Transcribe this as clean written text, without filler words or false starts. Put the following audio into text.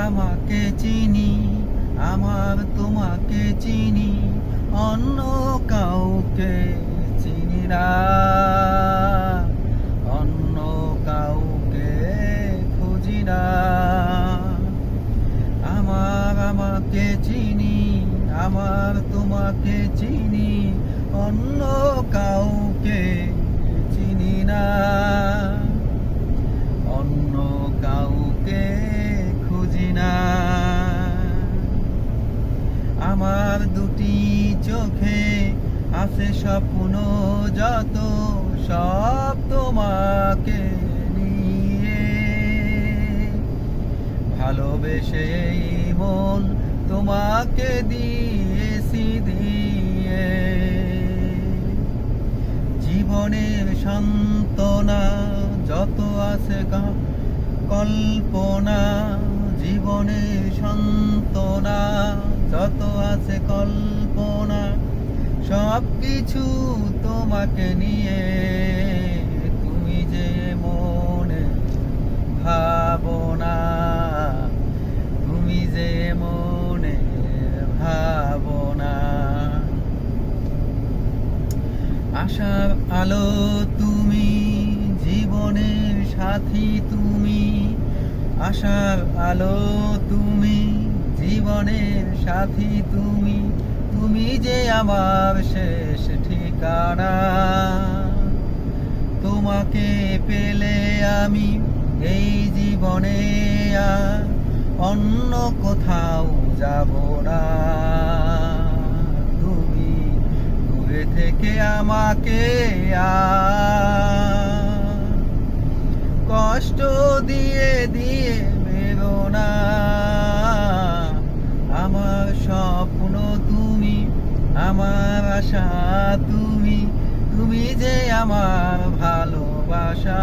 আমাকে চিনি, আমার তোমাকে চিনি, অন্য কাউকে চিনি না, অন্য কাউকে খুঁজি না। আমাকে চিনি, আমার তোমাকে চিনি, অন্য কাউকে চিনি না, অন্য কাউকে খুঁজি না। আমার দুটি চোখে আছে স্বপ্ন যত, সব তোমাকে নিয়ে। ভালোবেসে এই মন তোমাকে দিয়েছি দিয়ে। জীবনের সান্ত্বনা যত আছে কল্পনা, জীবনের সান্ত্বনা যত আছে কল্পনা, সব কিছু তোমাকে নিয়ে। তুমি যে মনে ভাবনা, তুমি যে মনে ভাবনা। আশার আলো তুমি, জীবনের সাথী তুমি, আশার আলো তুমি, জীবনের সাথী তুমি, তুমি যে আমার শেষ ঠিকানা। তোমাকে পেলে আমি এই জীবনে আর অন্য কোথাও যাব না। তুমি দূরে থেকে আমাকে কষ্ট দিয়ে দিয়ে বেরো না। আমার স্বপ্ন তুমি, আমার আশা তুমি, তুমি যে আমার ভালোবাসা।